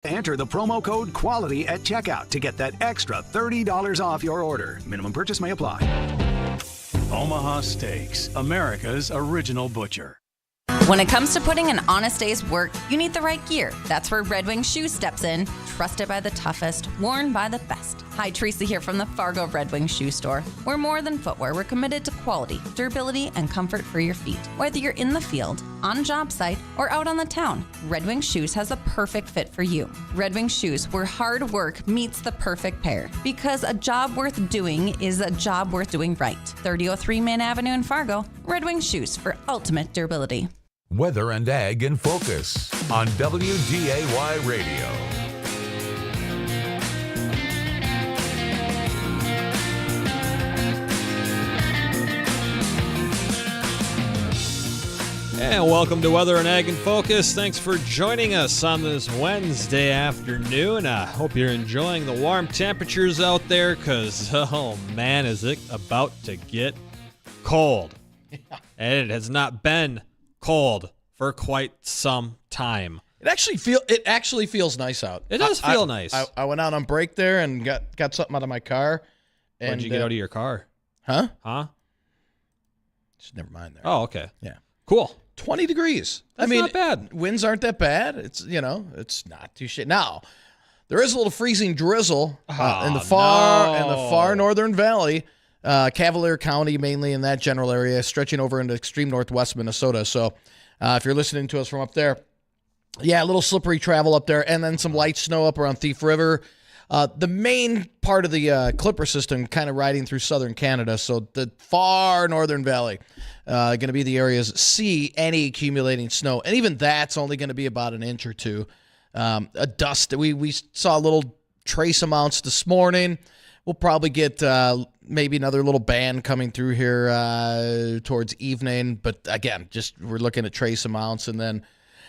Enter the promo code QUALITY at checkout to get that extra $30 off your order. Minimum purchase may apply. Omaha Steaks, America's original butcher. When it comes to putting an honest day's work, you need the right gear. That's where Red Wing Shoes steps in. Trusted by the toughest, worn by the best. Hi, Teresa here from the Fargo Red Wing Shoe Store. We're more than footwear. We're committed to quality, durability, and comfort for your feet. Whether you're in the field, on job site, or out on the town, Red Wing Shoes has the perfect fit for you. Red Wing Shoes, where hard work meets the perfect pair. Because a job worth doing is a job worth doing right. 3003 Main Avenue in Fargo. Red Wing Shoes for ultimate durability. Weather and Ag in Focus on WDAY Radio. And welcome to Weather and Ag in Focus. Thanks for joining us on this Wednesday afternoon. I hope you're enjoying the warm temperatures out there because, oh man, is it about to get cold. And it has not been cold for quite some time. It actually feels nice out. It does feel nice. I went out on break there and got something out of my car. And, When'd you get out of your car? Huh? Just never mind there. Oh, okay. Yeah. Cool. 20 degrees. That's not bad. Winds aren't that bad. It's not too shit. Now, there is a little freezing drizzle in the far northern valley. Cavalier County, mainly in that general area, stretching over into extreme northwest Minnesota. So if you're listening to us from up there, yeah, a little slippery travel up there, and then some light snow up around Thief River. The main part of the Clipper system kind of riding through southern Canada, so the far northern valley going to be the areas that see any accumulating snow, and even that's only going to be about an inch or two. A dust. We saw little trace amounts this morning. We'll probably get maybe another little band coming through here towards evening. But again, we're looking at trace amounts. And then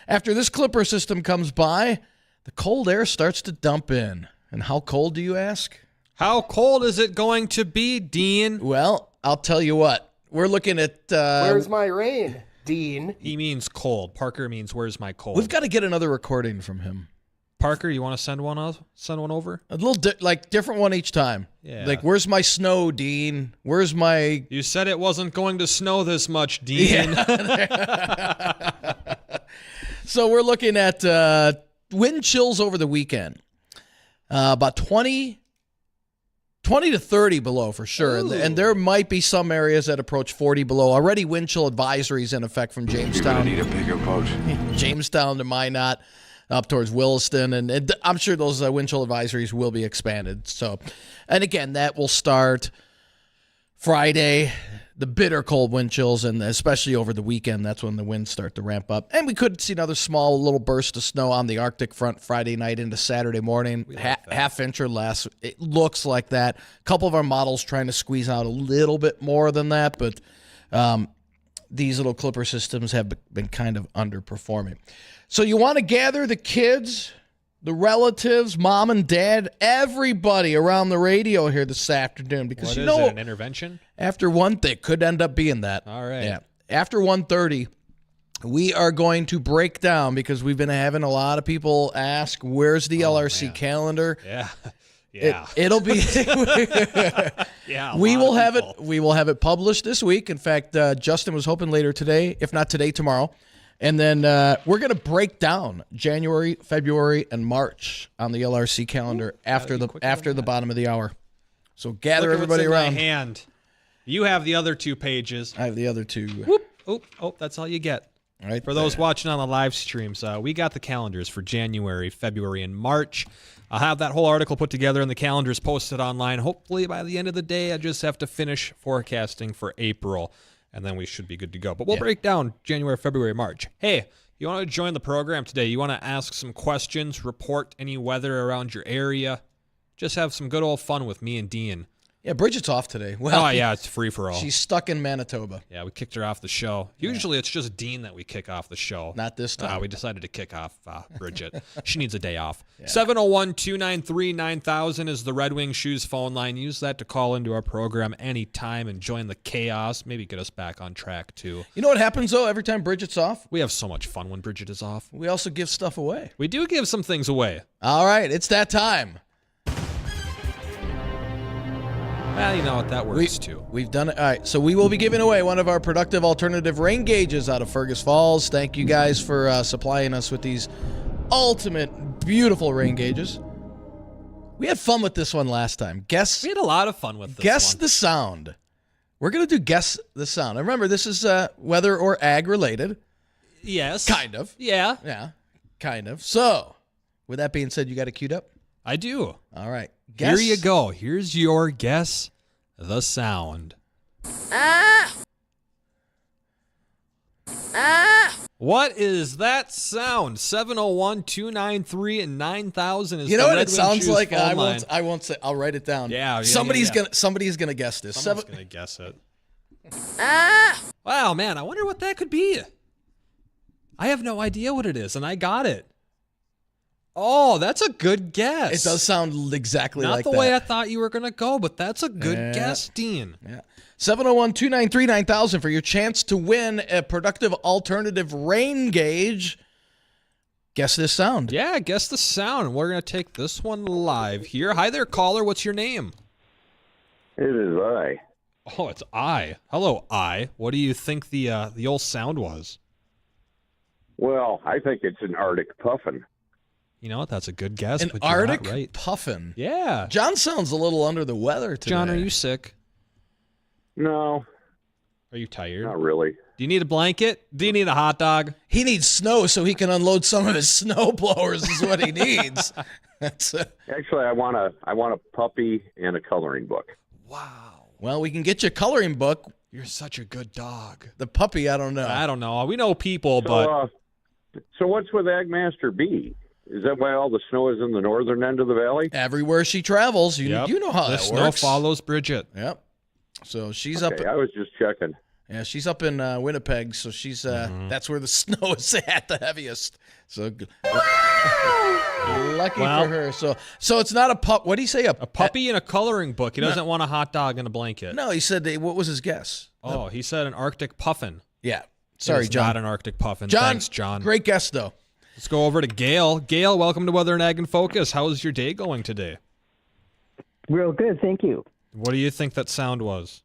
after this Clipper system comes by, the cold air starts to dump in. And how cold, do you ask? How cold is it going to be, Dean? Well, I'll tell you what. We're looking at... where's my rain, Dean? He means cold. Parker means where's my cold. We've got to get another recording from him. Parker, you want to send one over? A little different one each time. Yeah. Like, where's my snow, Dean? Where's my... You said it wasn't going to snow this much, Dean. Yeah. So we're looking at wind chills over the weekend. About 20 to 30 below for sure. And there might be some areas that approach 40 below. Already wind chill advisories in effect from Jamestown. You're going to need a bigger boat. Jamestown to Minot. Up towards Williston, and I'm sure those wind chill advisories will be expanded. So, and again, that will start Friday, the bitter cold wind chills, and especially over the weekend, that's when the winds start to ramp up. And we could see another small little burst of snow on the Arctic front Friday night into Saturday morning, half inch or less. It looks like that. A couple of our models trying to squeeze out a little bit more than that, but these little Clipper systems have been kind of underperforming. So you want to gather the kids, the relatives, mom and dad, everybody around the radio here this afternoon. Because what is it, an intervention? After it could end up being that. All right. Yeah. After 1:30, we are going to break down, because we've been having a lot of people ask, where's the LRC calendar? Yeah. Yeah. It'll be yeah. We will have it published this week. In fact, Justin was hoping later today, if not today, tomorrow. And then we're going to break down January, February, and March on the LRC calendar after the bottom of the hour. So gather everybody around. My hand. You have the other two pages. I have the other two. Whoop. Oh, that's all you get. All right. For those watching on the live streams, we got the calendars for January, February, and March. I'll have that whole article put together and the calendars posted online. Hopefully by the end of the day, I just have to finish forecasting for April, and then we should be good to go. But we'll break down January, February, March. Hey, you want to join the program today? You want to ask some questions, report any weather around your area? Just have some good old fun with me and Dean Yeah, Bridget's off today. Well, Oh, yeah, it's free for all. she's stuck in Manitoba. Yeah, we kicked her off the show. Usually it's just Dean that we kick off the show. Not this time. We decided to kick off Bridgette. She needs a day off. 701-293-9000 is the Red Wing Shoes phone line. Use that to call into our program anytime and join the chaos. Maybe get us back on track, too. You know what happens, though, every time Bridget's off? We have so much fun when Bridgette is off. We also give stuff away. We do give some things away. All right, it's that time. Well, you know what? That works, too. We've done it. All right, so we will be giving away one of our productive alternative rain gauges out of Fergus Falls. Thank you guys for supplying us with these ultimate, beautiful rain gauges. We had fun with this one last time. We had a lot of fun with this Guess one. the sound. We're going to do Guess the Sound. And remember, this is weather or ag related. Yes. Kind of. Yeah. Yeah, kind of. So, with that being said, you got it queued up? I do. All right. Here you go. Here's your Guess the Sound. What is that sound? 701-293-9000 is You know the what Red it Wing sounds Shoes like? phone I line. won't say. I'll write it down. Yeah, Somebody's gonna guess this. Someone's going to guess it. Wow, man, I wonder what that could be. I have no idea what it is, and I got it. Oh, that's a good guess. It does sound exactly Not like that. the way I thought you were going to go, but that's a good guess, Dean. Yeah. 701-293-9000 for your chance to win a productive alternative rain gauge. Guess this sound. Yeah, guess the sound. We're going to take this one live here. Hi there, caller. What's your name? It is I. Oh, it's I. Hello, I. What do you think the old sound was? Well, I think it's an Arctic puffin. You know what? That's a good guess, An but you're Arctic not right. puffin. Yeah. John sounds a little under the weather today. John, are you sick? No, Are you tired? not really. Do you need a blanket? Do you need a hot dog? He needs snow so he can unload some of his snow blowers is what he needs. That's Actually, I want a puppy and a coloring book. Wow. well, we can get you a coloring book. You're such a good dog. The puppy, I don't know. I don't know. We know people, So, but so what's with Agmaster B? Is that why all the snow is in the northern end of the valley? Everywhere she travels, you Yep. know how the that snow works. follows Bridgette. Yep. So she's Okay, I was just checking. she's up in Winnipeg, so she's that's where the snow is at the heaviest. So lucky Well- for her. So it's not a pup. What do you say? A puppy and a coloring book. He doesn't want a hot dog and a blanket. No, he said what was his guess? Oh, he said an Arctic puffin. Yeah. Sorry, It's John. not an Arctic puffin. John, Thanks, John. Great guess though. Let's go over to Gail. Gail, welcome to Weather and Ag in Focus. How's your day going today? Real good, thank you. What do you think that sound was?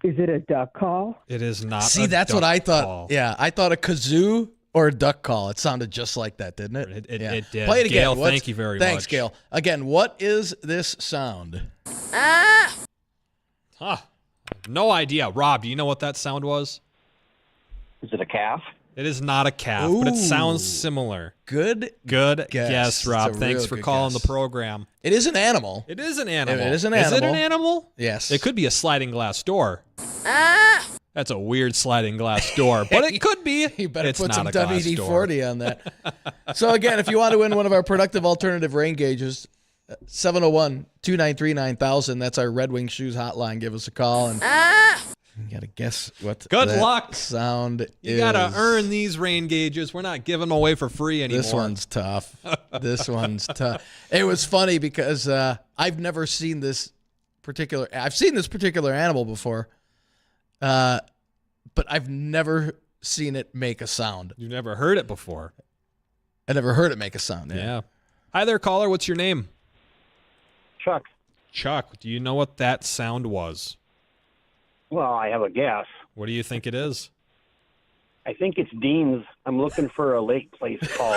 Is it a duck call? It is not. See, a that's what duck I thought. call. Yeah, I thought a kazoo or a duck call. It sounded just like that, didn't it? It Yeah. did. Play it again. Gail, thank you very Thanks, much. Gail. Again, what is this sound? Huh. No idea. Rob, do you know what that sound was? Is it a calf? It is not a calf, but it Ooh. sounds similar. Good. Good Guess. guess, Rob. It's a Thanks real for good calling guess. the program. It is an animal. It is an animal. It is an Is it animal. an animal? Yes. It could be a sliding glass door. That's a weird sliding glass door, but it could be. You better It's put not some a glass door. WD-40 on that. So again, if you want to win one of our productive alternative rain gauges, 701-293-9000. That's our Red Wing Shoes hotline. Give us a call and you got to guess what Good that luck. sound You is. gotta earn these rain gauges. We're not giving them away for free anymore. This one's tough. This one's tough. It was funny because I've never seen this particular. I've seen this particular animal before, but I've never seen it make a sound. You've never heard it before. I never heard it make a sound. Yeah. Hi there, caller. What's your name? Chuck. Chuck. Do you know what that sound was? Well, I have a guess. What do you think it is? I think it's Dean's. I'm looking for a lake place call.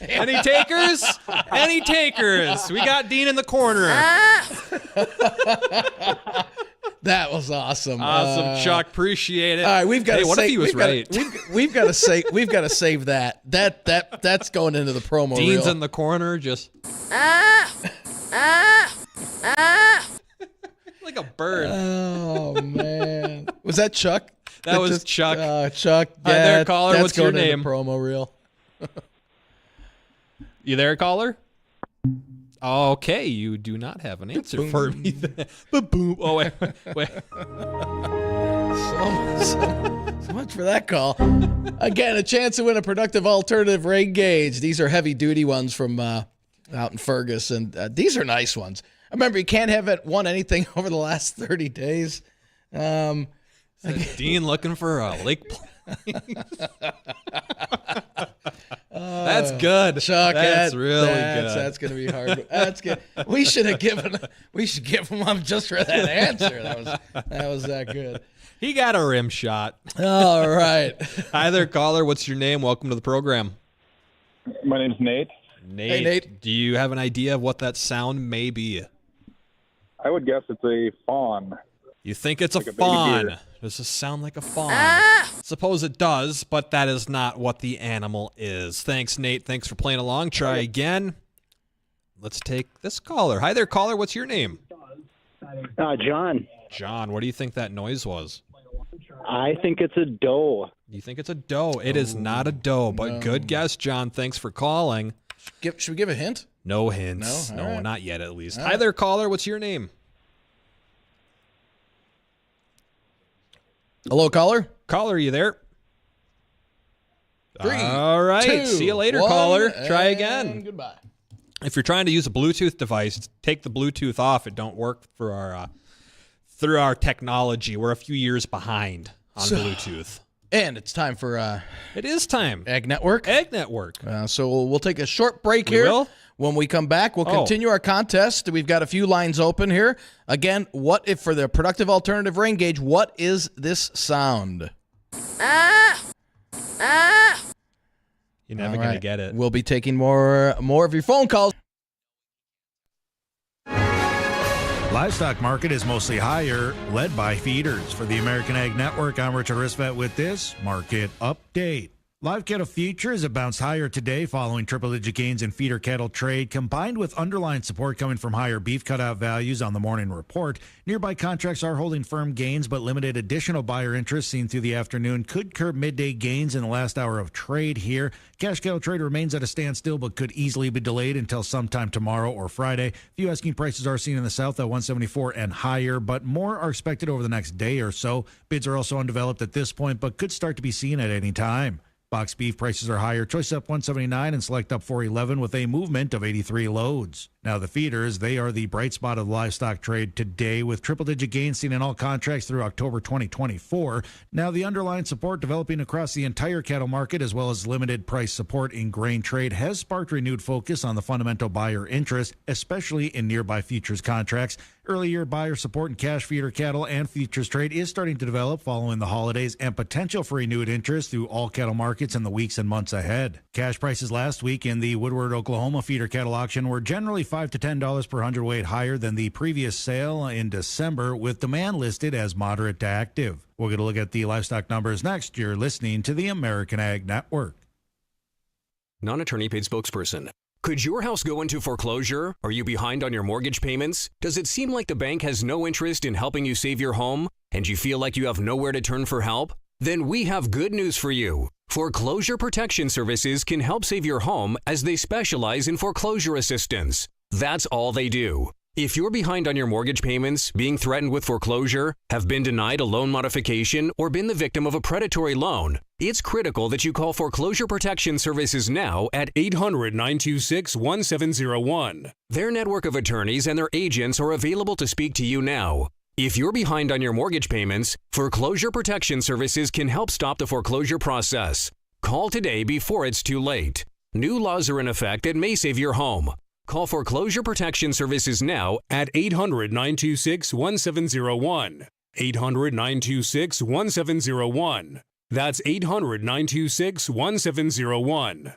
Any takers? Any takers? We got Dean in the corner. That was awesome. Awesome, Chuck. Appreciate it. All right, we've got Hey, to what if he was right? We've got to say we've got to save that. That's going into the promo Dean's reel. in the corner, just like a bird. Oh man, was that Chuck? That was Chuck. Chuck. Hi there, caller. That's What's your going into name? promo reel. You there, caller? Okay, you do not have an answer for me. Boom. Oh, wait. So much for that call. Again, a chance to win a productive alternative rain gauge. These are heavy-duty ones from out in Fergus, and these are nice ones. I remember you can't have it won anything over the last 30 days. Dean looking for a lake That's good. Chuck, that's really good. That's going to be hard. That's good. We should give him up just for that answer. That was that good. He got a rim shot. All right. Hi there, caller. What's your name? Welcome to the program. My name's Nate. Hey, Nate. Do you have an idea of what that sound may be? I would guess it's a fawn. You think it's like a fawn. Does this sound like a fawn? Suppose it does, but that is not what the animal is. Thanks, Nate. Thanks for playing along. Try again. Let's take this caller. Hi there, caller. What's your name? John. John, what do you think that noise was? I think it's a doe. You think it's a doe. It is not a doe, but good guess, John. Thanks for calling. Should we give a hint? No hints. No? No, All right. not yet, at least. All Hi right. there, caller. What's your name? Hello, caller. Caller, you there? 3, All right. 2, See you later, 1, caller. Try and again. Goodbye. If you're trying to use a Bluetooth device, take the Bluetooth off. It don't work for our through our technology. We're a few years behind on Bluetooth. And it's time for It is time. Ag Network. Egg Network. So we'll take a short break We here. will? When we come back, we'll continue our contest. We've got a few lines open here. Again, what if for the productive alternative rain gauge, what is this sound? You're never going to get it. We'll be taking more of your phone calls. Livestock market is mostly higher, led by feeders. For the American Ag Network, I'm Richard Risvet with this market update. Live cattle futures have bounced higher today following triple-digit gains in feeder cattle trade, combined with underlying support coming from higher beef cutout values on the morning report. Nearby contracts are holding firm gains, but limited additional buyer interest seen through the afternoon could curb midday gains in the last hour of trade here. Cash cattle trade remains at a standstill, but could easily be delayed until sometime tomorrow or Friday. Few asking prices are seen in the south at 174 and higher, but more are expected over the next day or so. Bids are also undeveloped at this point, but could start to be seen at any time. Box beef prices are higher. Choice up 179 and select up 411 with a movement of 83 loads. Now the feeders, they are the bright spot of the livestock trade today with triple-digit gains seen in all contracts through October 2024. Now the underlying support developing across the entire cattle market as well as limited price support in grain trade has sparked renewed focus on the fundamental buyer interest, especially in nearby futures contracts. Early year buyer support in cash feeder cattle and futures trade is starting to develop following the holidays and potential for renewed interest through all cattle markets in the weeks and months ahead. Cash prices last week in the Woodward, Oklahoma feeder cattle auction were generally $5 to $10 per hundredweight higher than the previous sale in December, with demand listed as moderate to active. We're going to look at the livestock numbers next. You're listening to the American Ag Network. Non-attorney paid spokesperson. Could your house go into foreclosure? Are you behind on your mortgage payments? Does it seem like the bank has no interest in helping you save your home? And you feel like you have nowhere to turn for help? Then we have good news for you. Foreclosure Protection Services can help save your home as they specialize in foreclosure assistance. That's all they do. If you're behind on your mortgage payments, being threatened with foreclosure, have been denied a loan modification, or been the victim of a predatory loan, it's critical that you call Foreclosure Protection Services now at 800-926-1701. Their network of attorneys and their agents are available to speak to you now. If you're behind on your mortgage payments, Foreclosure Protection Services can help stop the foreclosure process. Call today before it's too late. New laws are in effect that may save your home. Call Foreclosure Protection Services now at 800-926-1701. 800-926-1701. That's 800-926-1701.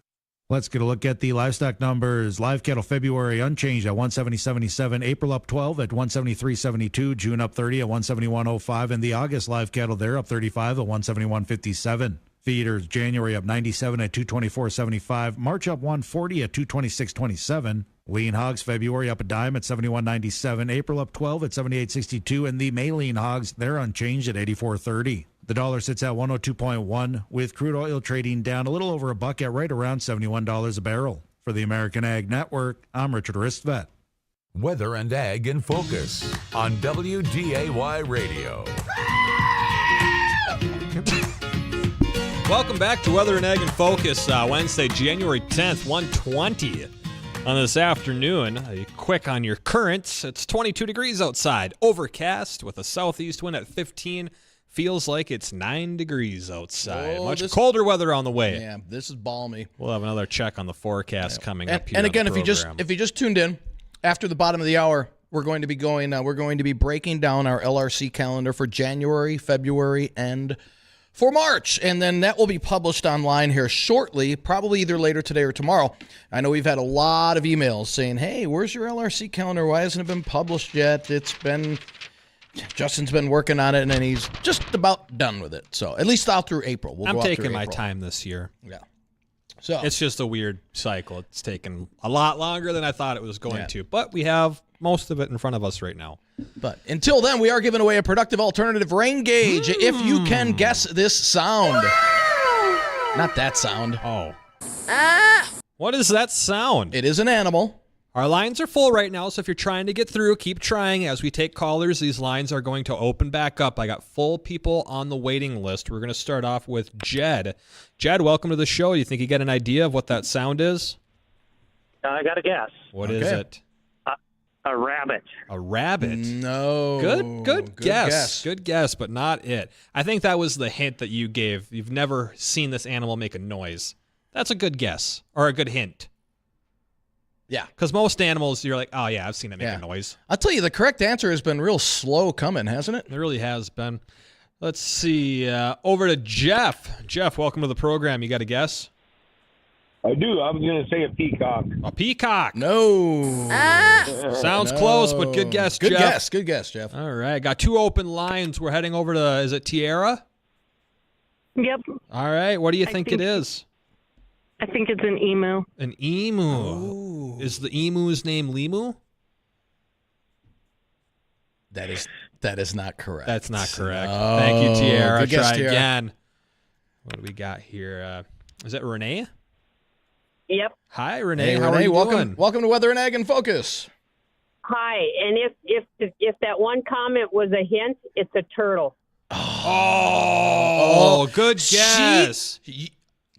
Let's get a look at the livestock numbers. Live cattle February unchanged at 170.77. April up 12 at 173.72. June up 30 at 171.05. And the August live cattle there up 35 at 171.57. Feeders January up 97 at 224.75. March up 140 at 226.27. Lean hogs February up a dime at 71.97. April up 12 at 78.62. And the May lean hogs, they're unchanged at 84.30. The dollar sits at 102.1, with crude oil trading down a little over $1 at right around $71 a barrel. For the American Ag Network, I'm Richard Ristvet. Weather and Ag in Focus on WDAY Radio. Welcome back to Weather and Ag in Focus, Wednesday, January 10th, 1:20 on this afternoon. Quick on your currents. It's 22 degrees outside, overcast with a southeast wind at 15. Feels like it's 9 degrees outside. Much colder weather on the way. Yeah, this is balmy. We'll have another check on the forecast coming up here. And again, on the if you just tuned in, after the bottom of the hour, we're going to be breaking down our LRC calendar for January, February, and for March, and then that will be published online here shortly, probably either later today or tomorrow. I know we've had a lot of emails saying, hey, where's your LRC calendar? Why hasn't it been published yet? Justin's been working on it, and then he's just about done with it. So at least out through April. I'm taking my time this year. Yeah. So it's just a weird cycle. It's taken a lot longer than I thought it was going to, but we have most of it in front of us right now. But until then, we are giving away a productive alternative rain gauge. If you can guess this sound. Not that sound. Oh. What is that sound? It is an animal. Our lines are full right now, so if you're trying to get through, keep trying. As we take callers, these lines are going to open back up. I got full people on the waiting list. We're going to start off with Jed. Jed, welcome to the show. You think you get an idea of what that sound is? I got a guess. What is it? A rabbit. A rabbit? No. Good guess. Good guess, but not it. I think that was the hint that you gave. You've never seen this animal make a noise. That's a good guess, or a good hint. Yeah. Because most animals, you're like, oh, yeah, I've seen it make a noise. I'll tell you, the correct answer has been real slow coming, hasn't it? It really has been. Let's see. Over to Jeff. Jeff, welcome to the program. You got a guess? I do. I was going to say a peacock. A peacock. No. Sounds close, but good guess, Jeff. Good guess, Jeff. All right. Got two open lines. We're heading over to, is it Tierra? Yep. All right. What do you think it is? I think it's an emu. An emu. Oh. Is the emu's name Limu? That is not correct. That's not correct. Oh, thank you, Tierra. Good guess, Try Tierra. again. What do we got here? Is it Renee? Yep. Hi, Renee. Hey, How Renee, are you welcome, doing? Welcome to Weather and Ag in Focus. Hi, and if that one comment was a hint, it's a turtle. Oh, good guess.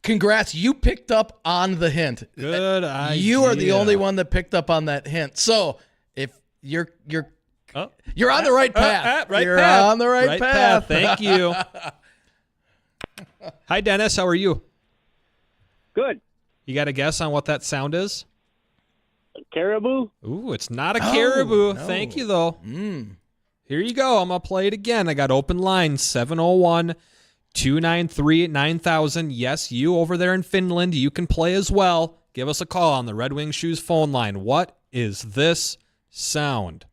Congrats, you picked up on the hint. Good idea. You are the only one that picked up on that hint. So if you're on the right path. You're on the right path. Thank you. Hi, Dennis. How are you? Good. You got a guess on what that sound is? Caribou? Ooh, it's not a caribou. No. Thank you, though. Here you go. I'm going to play it again. I got open line 701-293-9000. Yes, you over there in Finland, you can play as well. Give us a call on the Red Wing Shoes phone line. What is this sound?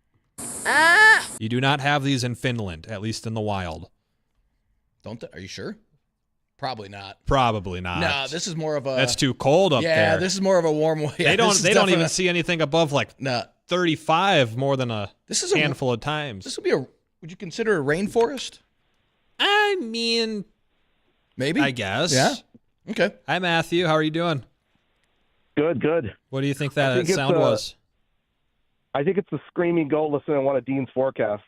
You do not have these in Finland, at least in the wild. Are you sure? Probably not. Probably not. No, this is more of a... That's too cold up there. Yeah, this is more of a warm way. They don't even see anything above 35 more than a handful of times. This would be would you consider a rainforest? I mean, maybe. I guess. Yeah. Okay. Hi, Matthew. How are you doing? Good. What do you think that sound was? I think it's the screaming goat listening to one of Dean's forecasts.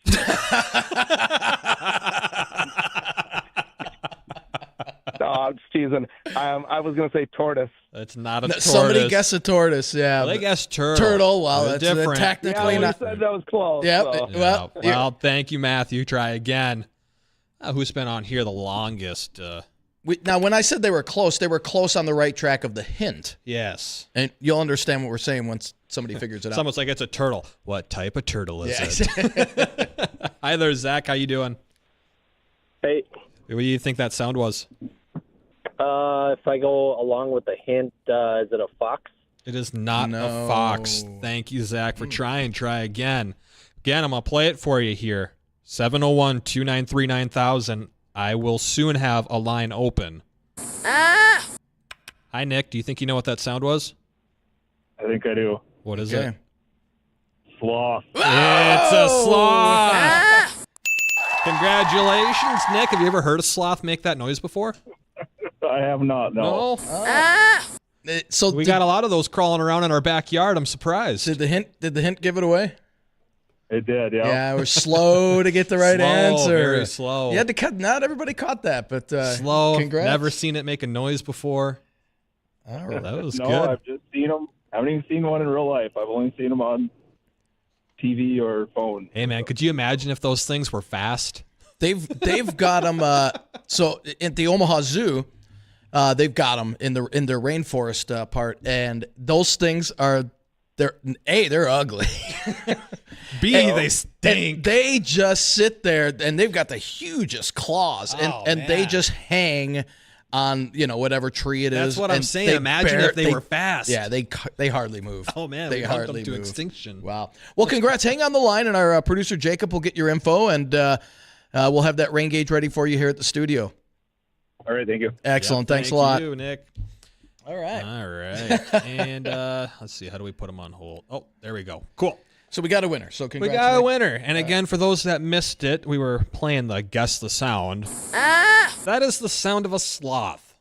No, I'm just teasing. I was going to say tortoise. That's not a tortoise. Somebody guess a tortoise, yeah. Well, they guessed turtle. Turtle, well, that's different. Technically yeah, not. Said that was close. Yep. So. Well, thank you, Matthew. Try again. Who's been on here the longest? Now, when I said they were close on the right track of the hint. Yes. And you'll understand what we're saying once somebody figures it out. Someone's like, it's a turtle. What type of turtle is it? Hi there, Zach. How you doing? Hey. What do you think that sound was? If I go along with the hint, is it a fox? It is not a fox. Thank you, Zach, for trying. Try again. Again, I'm going to play it for you here. 701-293-9000. I will soon have a line open. Hi, Nick. Do you think you know what that sound was? I think I do. What is it? Sloth. It's a sloth. Congratulations, Nick. Have you ever heard a sloth make that noise before? I have not, no. So we got a lot of those crawling around in our backyard. I'm surprised. Did the hint give it away? It did, yeah. Yeah, we're slow to get the right answer. Very slow. You had to cut. Not everybody caught that, but slow. Congrats. Never seen it make a noise before. All right. That was no, good. I've just seen them. I haven't even seen one in real life. I've only seen them on TV or phone. Hey, man, could you imagine if those things were fast? They've got them. So at the Omaha Zoo, they've got them in their rainforest part, and those things they're ugly. B, they stink. They just sit there, and they've got the hugest claws, and they just hang on whatever tree it is. That's what I'm saying. Imagine if they were fast. Yeah, they hardly move. Oh man, they we hardly them to move. extinction. Wow. Well, congrats. Hang on the line, and our producer Jacob will get your info, and we'll have that rain gauge ready for you here at the studio. All right, thank you. Excellent. Thanks a Thank lot. you, Nick. All right. And let's see. How do we put them on hold? Oh, there we go. Cool. So we got a winner. So We congrats. got a Nick. winner. And again, for those that missed it, we were playing the Guess the Sound. That is the sound of a sloth.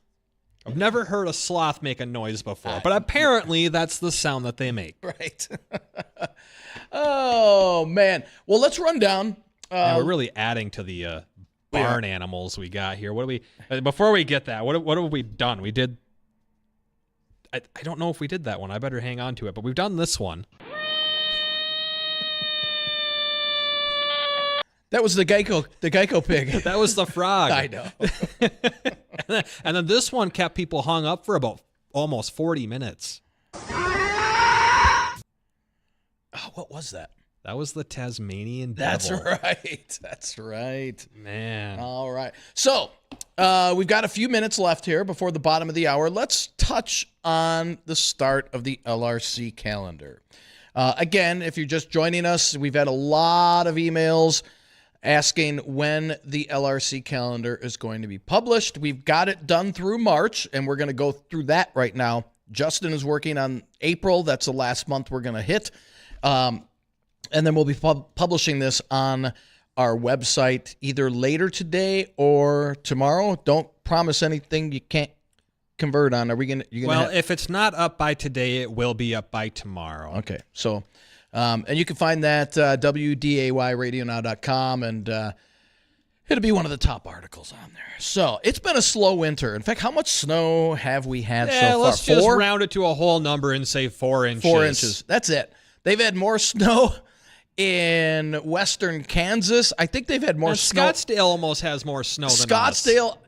I've never heard a sloth make a noise before, but apparently that's the sound that they make. Right. Oh, man. Well, let's run down. And we're really adding to the barn animals we got here. What do we? Before we get that, what have we done? We did. I don't know if we did that one. I better hang on to it. But we've done this one. That was the Geico pig. That was the frog. I know. And then this one kept people hung up for about almost 40 minutes. Oh, what was that? That was the Tasmanian devil. That's right. Man. All right. So we've got a few minutes left here before the bottom of the hour. Let's touch on the start of the LRC calendar. Again, if you're just joining us, we've had a lot of emails asking when the LRC calendar is going to be published. We've got it done through March, and we're going to go through that right now. Justin is working on April. That's the last month we're going to hit. And then we'll be publishing this on our website either later today or tomorrow. Don't promise anything you can't convert on. Are we going to? Well, if it's not up by today, it will be up by tomorrow. Okay. So, and you can find that WDAYradionow.com, and it'll be one of the top articles on there. So it's been a slow winter. In fact, how much snow have we had so far? Let's just round it to a whole number and say 4 inches. 4 inches. That's it. They've had more snow in western Kansas. I think they've had more snow. Scottsdale almost has more snow than us. Scottsdale,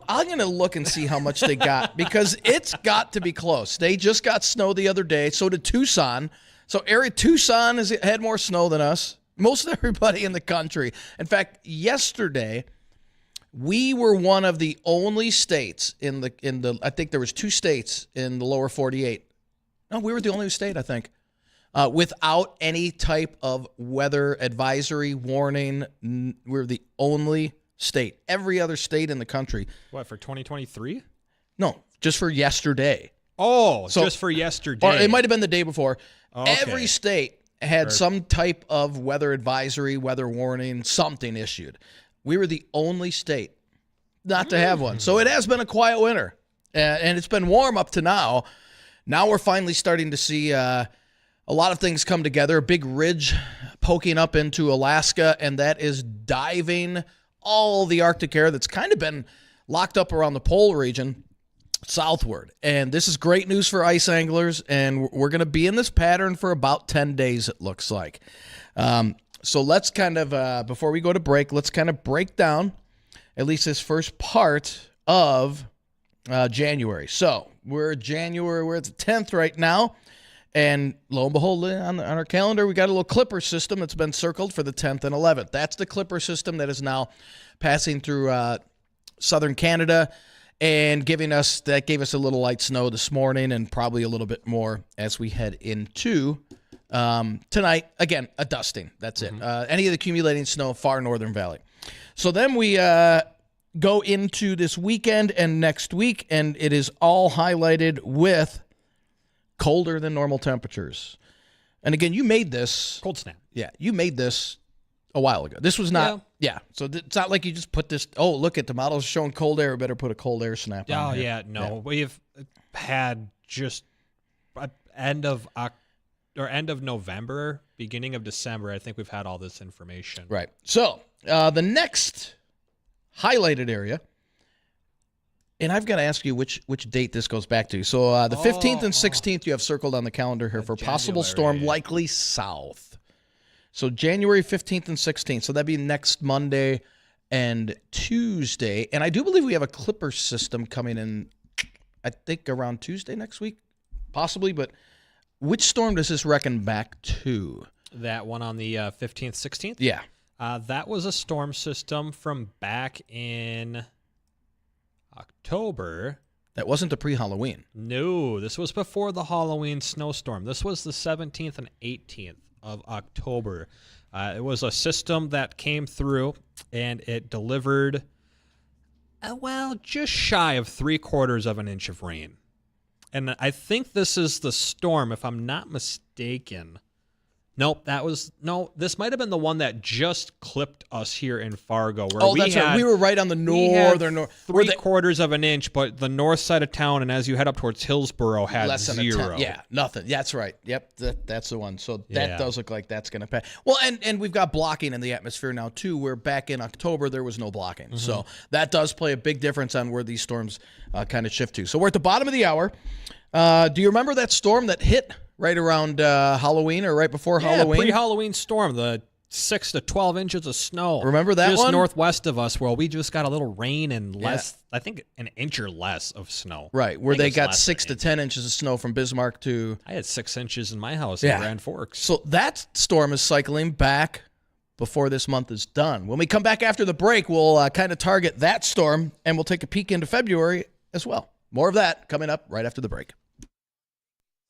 I'm going to look and see how much they got because it's got to be close. They just got snow the other day. So did Tucson. So Tucson has had more snow than us. Most everybody in the country. In fact, yesterday we were one of the only states in the I think there was 2 states in the lower 48. No, we were the only state, I think. Without any type of weather advisory warning. We're the only state. Every other state in the country. What, for 2023? No, just for yesterday. Oh, so, just for yesterday. Or it might have been the day before. Okay. Every state had some type of weather advisory, weather warning, something issued. We were the only state not to have one. So it has been a quiet winter. And it's been warm up to now. Now we're finally starting to see a lot of things come together. A big ridge poking up into Alaska, and that is diving all the Arctic air that's kind of been locked up around the pole region southward. And this is great news for ice anglers, and we're going to be in this pattern for about 10 days, it looks like. So let's kind of, before we go to break, let's kind of break down at least this first part of January. So we're at the 10th right now. And lo and behold, on our calendar, we got a little clipper system that's been circled for the 10th and 11th. That's the clipper system that is now passing through southern Canada and gave us a little light snow this morning and probably a little bit more as we head into tonight. Again, a dusting. That's it. Any of the accumulating snow, far northern valley. So then we go into this weekend and next week, and it is all highlighted with colder than normal temperatures. And again, you made this. Cold snap. Yeah, you made this a while ago. This was not. Yeah. So it's not like you just put this. Oh, look at the models showing cold air. We better put a cold air snap on. Oh, yeah. No. We've had just end of November, beginning of December. I think we've had all this information. Right. So the next highlighted area, and I've got to ask you which date this goes back to. So the 15th and 16th you have circled on the calendar here for possible storm likely south. So January 15th and 16th. So that'd be next Monday and Tuesday. And I do believe we have a clipper system coming in, I think, around Tuesday next week, possibly. But which storm does this reckon back to? That one on the 15th, 16th? Yeah. That was a storm system from back in October. That wasn't the pre-Halloween. No, this was before the Halloween snowstorm. This was the 17th and 18th of October. It was a system that came through, and it delivered, just shy of 3/4 of an inch of rain. And I think this is the storm, if I'm not mistaken. Nope, this might have been the one that just clipped us here in Fargo. Where that's right. We were right on the northern north. 3/4 of an inch, but the north side of town, and as you head up towards Hillsboro, had less than 0. Yeah, nothing. That's right. Yep, that's the one. So that does look like that's going to pass. Well, and we've got blocking in the atmosphere now, too, where back in October there was no blocking. Mm-hmm. So that does play a big difference on where these storms kind of shift to. So we're at the bottom of the hour. Do you remember that storm that hit right around Halloween or right before Halloween? Pre-Halloween storm, the 6 to 12 inches of snow. Remember that just one? Northwest of us, where we just got a little rain and less, I think an inch or less of snow. Right, where they got 6 to 10 inches of snow from Bismarck to... I had 6 inches in my house in Grand Forks. So that storm is cycling back before this month is done. When we come back after the break, we'll kind of target that storm, and we'll take a peek into February as well. More of that coming up right after the break.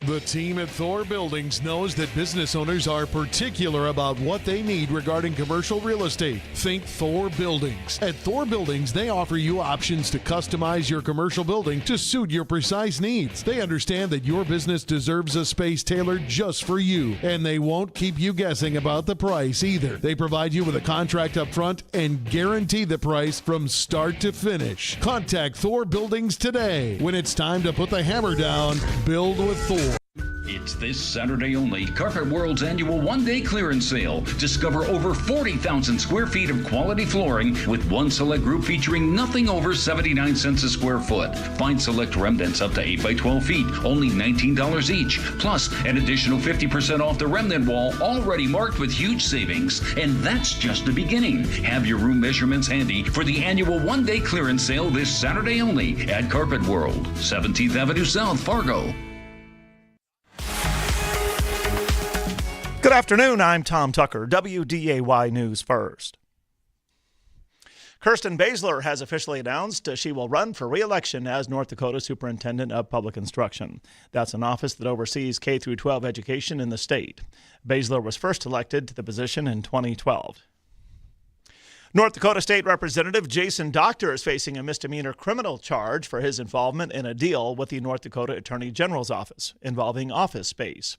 The team at Thor Buildings knows that business owners are particular about what they need regarding commercial real estate. Think Thor Buildings. At Thor Buildings, they offer you options to customize your commercial building to suit your precise needs. They understand that your business deserves a space tailored just for you, and they won't keep you guessing about the price either. They provide you with a contract up front and guarantee the price from start to finish. Contact Thor Buildings today. When it's time to put the hammer down, build with Thor. It's this Saturday only, Carpet World's annual one-day clearance sale. Discover over 40,000 square feet of quality flooring with one select group featuring nothing over 79 cents a square foot. Find select remnants up to 8 by 12 feet, only $19 each. Plus, an additional 50% off the remnant wall, already marked with huge savings. And that's just the beginning. Have your room measurements handy for the annual one-day clearance sale this Saturday only at Carpet World, 17th Avenue South, Fargo. Good afternoon, I'm Tom Tucker, WDAY News First. Kirsten Baszler has officially announced she will run for re-election as North Dakota Superintendent of Public Instruction. That's an office that oversees K-12 education in the state. Baszler was first elected to the position in 2012. North Dakota State Representative Jason Doctor is facing a misdemeanor criminal charge for his involvement in a deal with the North Dakota Attorney General's office involving office space.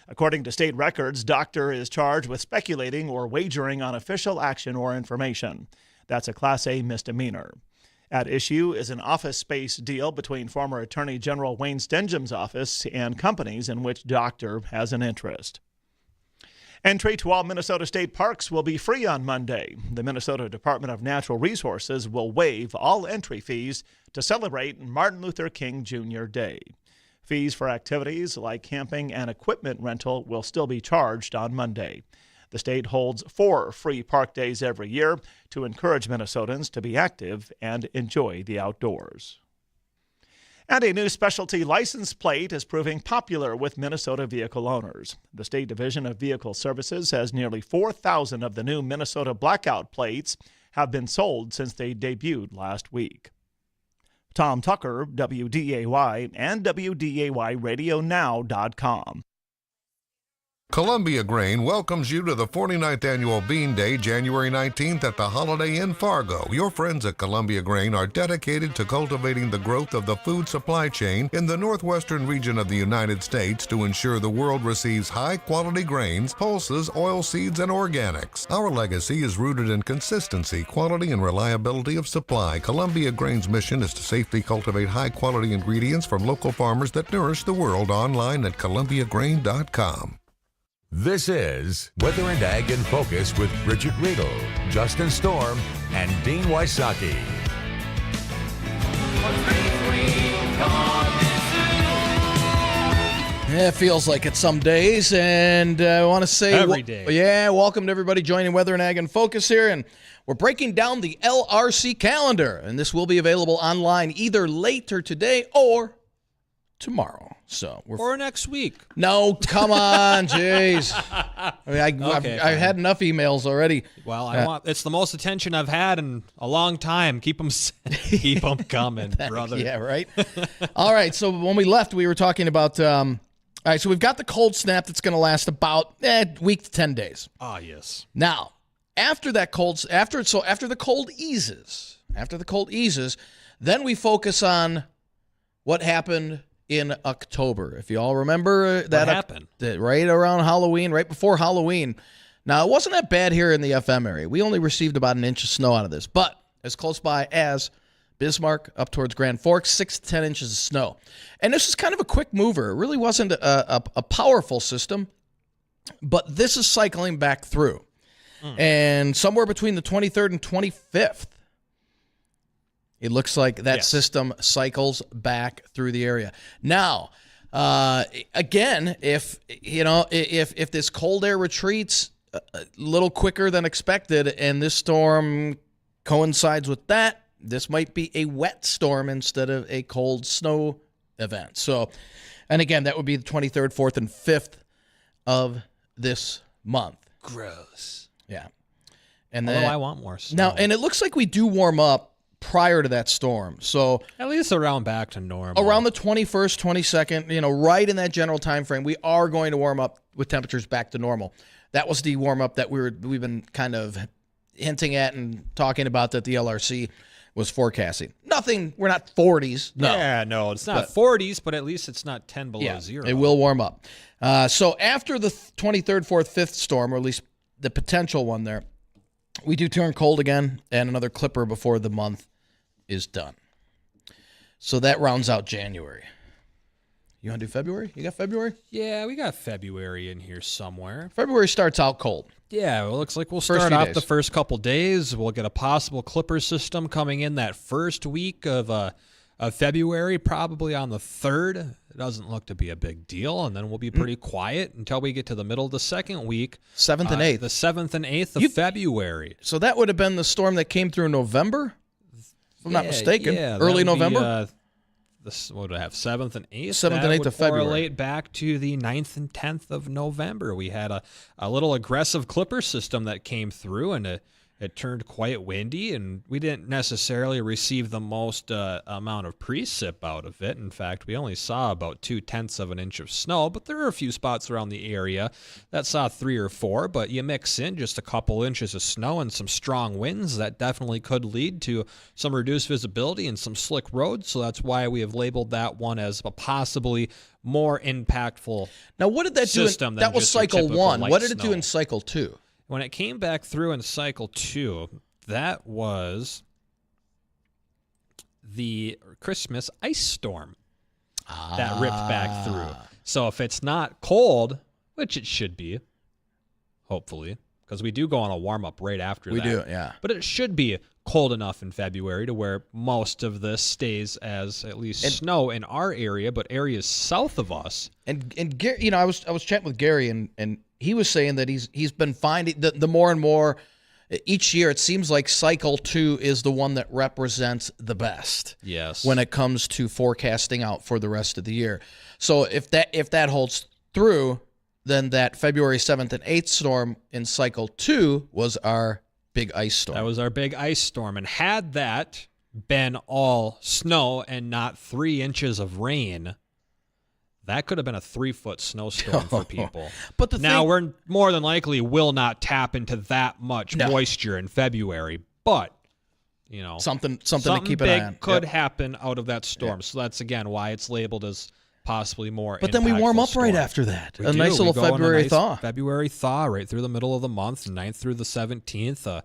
According to state records, Doctor is charged with speculating or wagering on official action or information. That's a Class A misdemeanor. At issue is an office space deal between former Attorney General Wayne Stenjum's office and companies in which Doctor has an interest. Entry to all Minnesota state parks will be free on Monday. The Minnesota Department of Natural Resources will waive all entry fees to celebrate Martin Luther King Jr. Day. Fees for activities like camping and equipment rental will still be charged on Monday. The state holds 4 free park days every year to encourage Minnesotans to be active and enjoy the outdoors. And a new specialty license plate is proving popular with Minnesota vehicle owners. The State Division of Vehicle Services has nearly 4,000 of the new Minnesota Blackout plates have been sold since they debuted last week. Tom Tucker, WDAY, and WDAYRadioNow.com. Columbia Grain welcomes you to the 49th Annual Bean Day, January 19th at the Holiday Inn Fargo. Your friends at Columbia Grain are dedicated to cultivating the growth of the food supply chain in the northwestern region of the United States to ensure the world receives high-quality grains, pulses, oilseeds, and organics. Our legacy is rooted in consistency, quality, and reliability of supply. Columbia Grain's mission is to safely cultivate high-quality ingredients from local farmers that nourish the world online at columbiagrain.com. This is Weather and Ag in Focus with Bridgette Readel, Justin Storm, and Dean Wysocki. Yeah, it feels like it some days, and I want to say every day. Welcome to everybody joining Weather and Ag in Focus here, and we're breaking down the LRC calendar, and this will be available online either later today or tomorrow. So or next week. No, come on, jeez. I had enough emails already. Well, it's the most attention I've had in a long time. Keep them coming, brother. Yeah, right. All right. So when we left, we were talking about. All right. So we've got the cold snap that's going to last about week to 10 days. Ah, yes. Now, after the cold eases, then we focus on what happened in October. If you all remember that happened right around Halloween, right before Halloween. Now, it wasn't that bad here in the FM area. We only received about an inch of snow out of this, but as close by as Bismarck up towards Grand Forks, 6 to 10 inches of snow. And this is kind of a quick mover. It really wasn't a powerful system, but this is cycling back through. And somewhere between the 23rd and 25th, it looks like that system cycles back through the area. Now, again, if this cold air retreats a little quicker than expected and this storm coincides with that, this might be a wet storm instead of a cold snow event. So, and again, that would be the 23rd, 4th, and 5th of this month. Gross. Yeah. And then I want more snow. Now, and it looks like we do warm up prior to that storm. So at least around back to normal. Around the 21st, 22nd, right in that general time frame, we are going to warm up with temperatures back to normal. That was the warm up that we've been kind of hinting at and talking about that the LRC was forecasting. Nothing, we're not 40s. No. Yeah, no, it's not 40s, but at least it's not 10 below zero. It will warm up. So after the 23rd, 4th, 5th storm, or at least the potential one there, we do turn cold again and another clipper before the month is done. So that rounds out January. You want to do February? You got February? Yeah, we got February in here somewhere. February starts out cold. Yeah, it looks like we'll start out the first couple days. We'll get a possible clipper system coming in that first week of February, probably on the 3rd. It doesn't look to be a big deal, and then we'll be pretty quiet until we get to the middle of the second week. 7th and 8th. The 7th and 8th of February. So that would have been the storm that came through November? If I'm not mistaken, early November. This would have 7th and 8th. 7th and 8th of February. Correlate back to the 9th and 10th of November. We had a little aggressive clipper system that came through, and it turned quite windy, and we didn't necessarily receive the most amount of precip out of it. In fact, we only saw about 0.2 of an inch of snow, but there are a few spots around the area that saw 3 or 4, but you mix in just a couple inches of snow and some strong winds, that definitely could lead to some reduced visibility and some slick roads, so that's why we have labeled that one as a possibly more impactful Now, what did that do? That was cycle 1. What did it do in cycle 2? When it came back through in cycle 2, that was the Christmas ice storm that ripped back through. So if it's not cold, which it should be, hopefully, because we do go on a warm-up right after that. We do, yeah. But it should be cold enough in February to where most of this stays as at least snow in our area, but areas south of us. And Gary, I was chatting with Gary, and he was saying that he's been finding the more and more each year. It seems like cycle 2 is the one that represents the best. Yes. When it comes to forecasting out for the rest of the year. So if that holds through, then that February 7th and 8th storm in cycle 2 was our big ice storm. That was our big ice storm. And had that been all snow and not 3 inches of rain, that could have been a 3-foot snowstorm for people. But we're more than likely will not tap into that much moisture in February, but something to keep an eye on. Could happen out of that storm. Yeah. So that's again why it's labeled as possibly more. But then we warm up right after that. Nice little February thaw. February thaw right through the middle of the month, 9th through the 17th.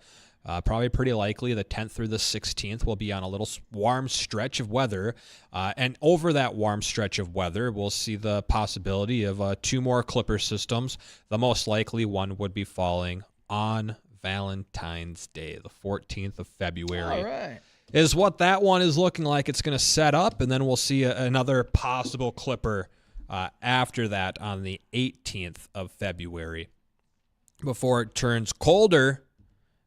Probably pretty likely the 10th through the 16th will be on a little warm stretch of weather. And over that warm stretch of weather, we'll see the possibility of 2 more clipper systems. The most likely one would be falling on Valentine's Day, the 14th of February. All right. Is what that one is looking like it's going to set up, and then we'll see another possible clipper after that on the 18th of February before it turns colder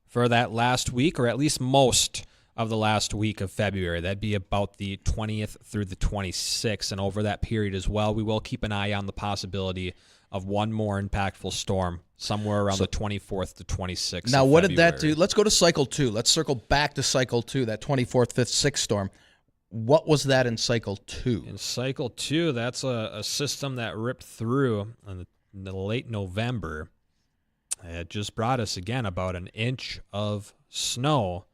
for that last week, or at least most of the last week of February. That'd be about the 20th through the 26th, and over that period as well, we will keep an eye on the possibility of one more impactful storm somewhere around the 24th to 26th. Now, what did that do? Let's go to cycle 2. Let's circle back to cycle 2, that 24th, 5th, 6th storm. What was that in cycle 2? In cycle 2, that's a system that ripped through in the late November. It just brought us, again, about an inch of snow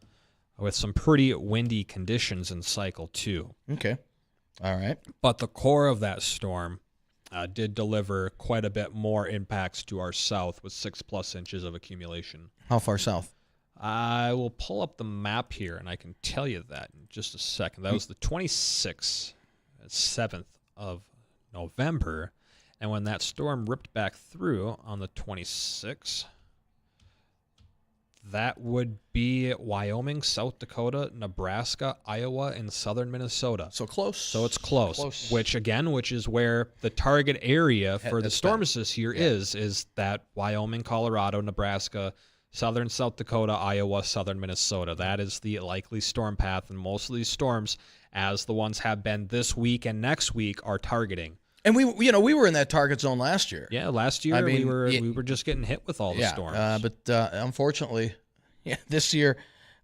with some pretty windy conditions in cycle 2. Okay. All right. But the core of that storm did deliver quite a bit more impacts to our south with 6+ inches of accumulation. How far south? I will pull up the map here, and I can tell you that in just a second. That was the 26th, 7th of November. And when that storm ripped back through on the 26th, that would be Wyoming, South Dakota, Nebraska, Iowa, and southern Minnesota. So close. So it's close. Which is where the target area for the storms this year is that Wyoming, Colorado, Nebraska, southern South Dakota, Iowa, southern Minnesota. That is the likely storm path, and most of these storms, as the ones have been this week and next week, are targeting. And we were in that target zone last year. Yeah, last year we were just getting hit with all the storms. But unfortunately, this year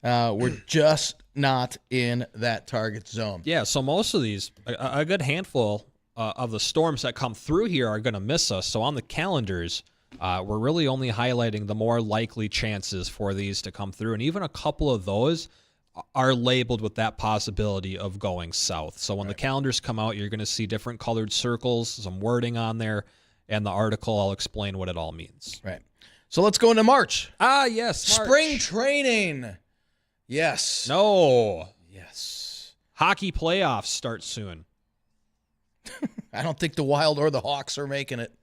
we're just not in that target zone. Yeah, so most of these, a good handful of the storms that come through here are going to miss us. So on the calendars, we're really only highlighting the more likely chances for these to come through, and even a couple of those are labeled with that possibility of going south. So when the calendars come out, you're going to see different colored circles, some wording on there, and the article, I'll explain what it all means. Right. So let's go into March. Yes, March. Spring training. Yes. No. Yes. Hockey playoffs start soon. I don't think the Wild or the Hawks are making it.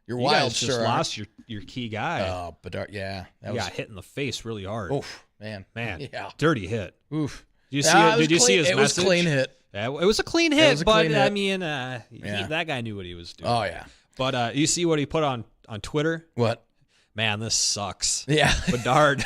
You Wild guys just lost your key guy. Oh, Bedard, yeah. That got hit in the face really hard. Oof, man. Yeah. Dirty hit. Oof. Did you see his message? It was a clean hit. Yeah, it was a clean hit, I mean, that guy knew what he was doing. Oh, yeah. But you see what he put on Twitter? What? Man, this sucks. Yeah. Bedard,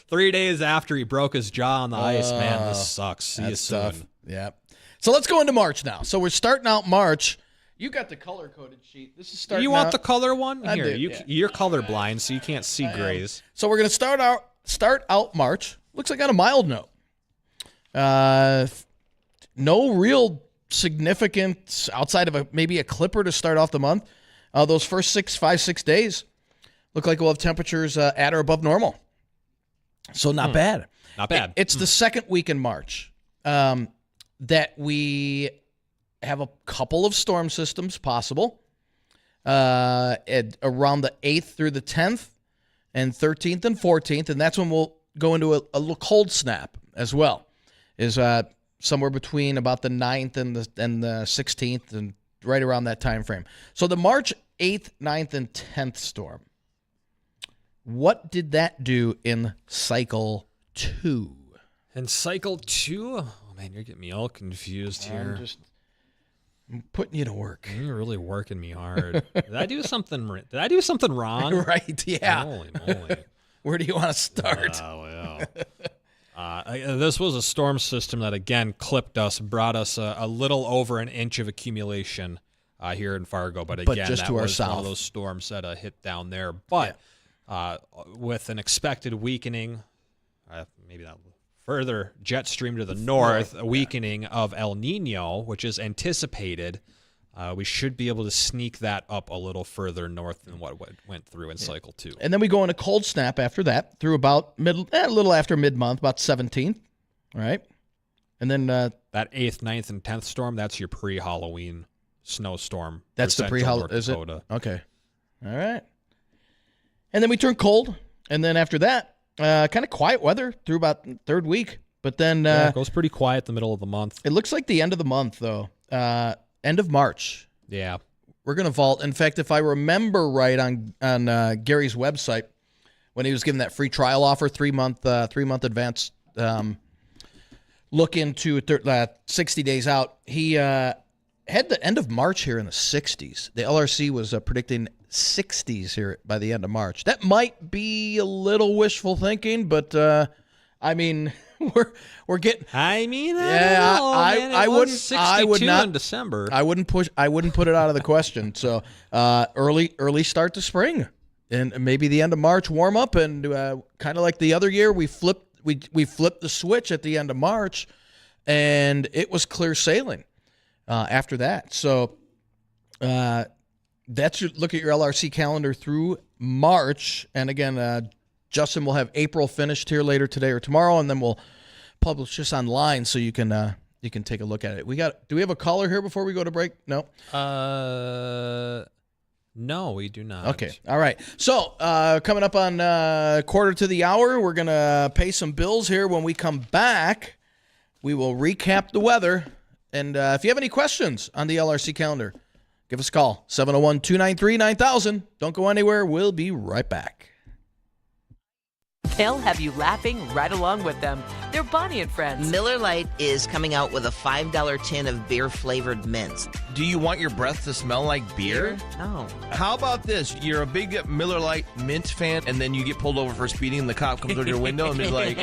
3 days after he broke his jaw on the ice, man, this sucks. See you soon. Tough. Yeah. So let's go into March now. So we're starting out March. You got the color-coded sheet. This is starting. You want out. the color one? I Here, do, you're colorblind, so you can't see grays. So we're going to start out March. Looks like on a mild note. No real significant outside of maybe a clipper to start off the month. Those first 6 days look like we'll have temperatures at or above normal. So not bad. Not bad. It's the second week in March that we have a couple of storm systems possible around the 8th through the 10th and 13th and 14th, and that's when we'll go into a little cold snap as well, is somewhere between about the 9th and the 16th and right around that time frame. So the March 8th, 9th, and 10th storm, what did that do in cycle 2? In cycle 2? Oh, man, you're getting me all confused here. I'm putting you to work. You're really working me hard. Did I do something wrong? Right, yeah. Holy moly. Where do you want to start? This was a storm system that, again, clipped us, brought us a little over an inch of accumulation here in Fargo. But again, just that to our was south. one of those storms that hit down there. But with an expected weakening, maybe not further jet stream to the north, a weakening of El Nino, which is anticipated we should be able to sneak that up a little further north than what went through in cycle 2. And then we go into cold snap after that through about a little after mid-month, about 17th, right? And then that 8th, 9th, and 10th storm, that's your pre-Halloween snowstorm. That's the pre-Halloween, is it? Dakota. Okay. All right. And then we turn cold, and then after that, kind of quiet weather through about the third week. But then it goes pretty quiet the middle of the month. It looks like the end of the month, though. End of March. Yeah. We're going to vault. In fact, if I remember right on Gary's website, when he was giving that free trial offer, 3-month advance look into 60 days out, he had the end of March here in the 60s. The LRC was predicting 60s here by the end of March. That might be a little wishful thinking, but I mean, we're getting. I mean, I wouldn't. 62 in December. I wouldn't put it out of the question. So early start to spring, and maybe the end of March warm up, and kind of like the other year, we flipped the switch at the end of March, and it was clear sailing after that. So that's look at your LRC calendar through March, and again. Justin will have April finished here later today or tomorrow, and then we'll publish this online so you can take a look at it. Do we have a caller here before we go to break? No. No, we do not. Okay. All right. So coming up on quarter to the hour, we're gonna pay some bills here. When we come back, we will recap the weather. And if you have any questions on the LRC calendar, give us a call 701-293-9000. Don't go anywhere. We'll be right back. They'll have you laughing right along with them. They're Bonnie and Friends. Miller Lite is coming out with a $5 tin of beer-flavored mints. Do you want your breath to smell like beer? No. How about this? You're a big Miller Lite mint fan, and then you get pulled over for speeding, and the cop comes over your window and is like,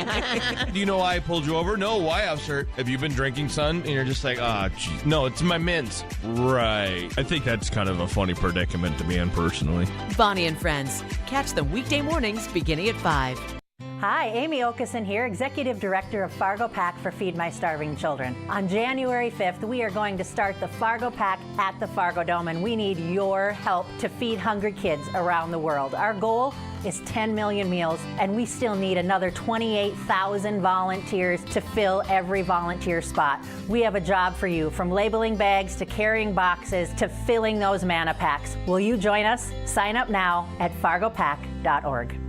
do you know why I pulled you over? No, why, officer? Have you been drinking, son? And you're just like, geez. No, it's my mints. Right. I think that's kind of a funny predicament to be in personally. Bonnie and Friends. Catch them weekday mornings beginning at 5. Hi, Amy Okeson here, Executive Director of Fargo Pack for Feed My Starving Children. On January 5th, we are going to start the Fargo Pack at the Fargo Dome, and we need your help to feed hungry kids around the world. Our goal is 10 million meals, and we still need another 28,000 volunteers to fill every volunteer spot. We have a job for you, from labeling bags to carrying boxes to filling those manna packs. Will you join us? Sign up now at fargopack.org.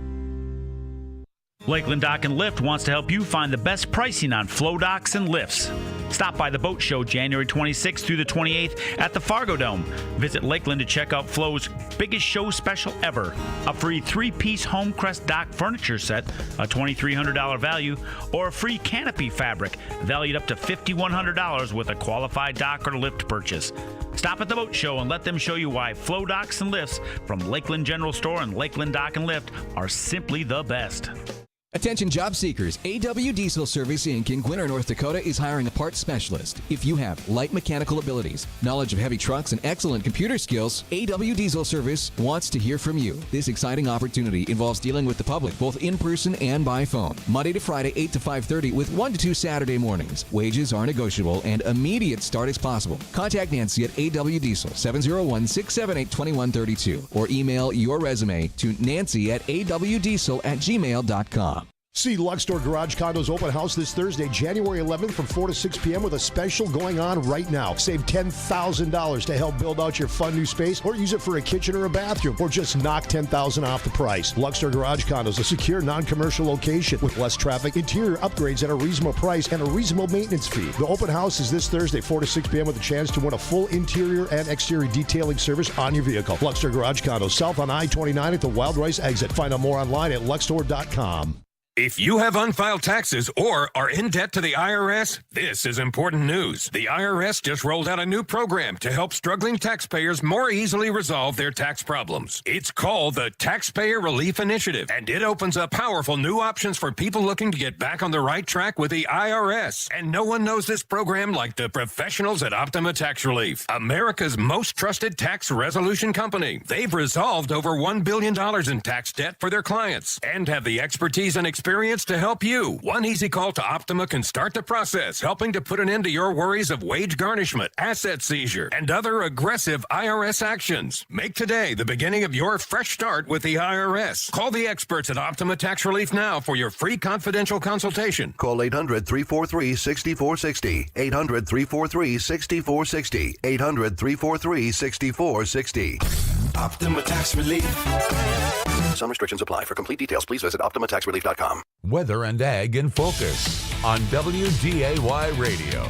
Lakeland Dock and Lift wants to help you find the best pricing on flow docks and lifts. Stop by the boat show January 26th through the 28th at the Fargo Dome. Visit Lakeland to check out Flow's biggest show special ever, a free 3-piece Homecrest dock furniture set, a $2,300 value, or a free canopy fabric valued up to $5,100 with a qualified dock or lift purchase. Stop at the boat show and let them show you why flow docks and lifts from Lakeland General Store and Lakeland Dock and Lift are simply the best. Attention job seekers, AW Diesel Service Inc. in Gwinner, North Dakota is hiring a parts specialist. If you have light mechanical abilities, knowledge of heavy trucks, and excellent computer skills, AW Diesel Service wants to hear from you. This exciting opportunity involves dealing with the public, both in person and by phone. Monday to Friday, 8 to 5:30 with 1 to 2 Saturday mornings. Wages are negotiable and immediate start is possible. Contact Nancy at AW Diesel, 701-678-2132, or email your resume to nancy at awdiesel@gmail.com. See Luxor Garage Condos open house this Thursday, January 11th from 4 to 6 p.m. with a special going on right now. Save $10,000 to help build out your fun new space, or use it for a kitchen or a bathroom, or just knock $10,000 off the price. Luxor Garage Condos, a secure, non-commercial location with less traffic, interior upgrades at a reasonable price, and a reasonable maintenance fee. The open house is this Thursday, 4 to 6 p.m. with a chance to win a full interior and exterior detailing service on your vehicle. Luxor Garage Condos, south on I-29 at the Wild Rice exit. Find out more online at luxor.com. If you have unfiled taxes or are in debt to the IRS, this is important news. The IRS just rolled out a new program to help struggling taxpayers more easily resolve their tax problems. It's called the Taxpayer Relief Initiative, and it opens up powerful new options for people looking to get back on the right track with the IRS. And no one knows this program like the professionals at Optima Tax Relief, America's most trusted tax resolution company. They've resolved over $1 billion in tax debt for their clients and have the expertise and experience experience to help you. One easy call to Optima can start the process, helping to put an end to your worries of wage garnishment, asset seizure, and other aggressive IRS actions. Make today the beginning of your fresh start with the IRS. Call the experts at Optima Tax Relief now for your free confidential consultation. Call 800-343-6460. 800-343-6460. 800-343-6460. Optima Tax Relief. Some restrictions apply. For complete details, please visit OptimaTaxRelief.com. Weather and Ag in Focus on WDAY Radio.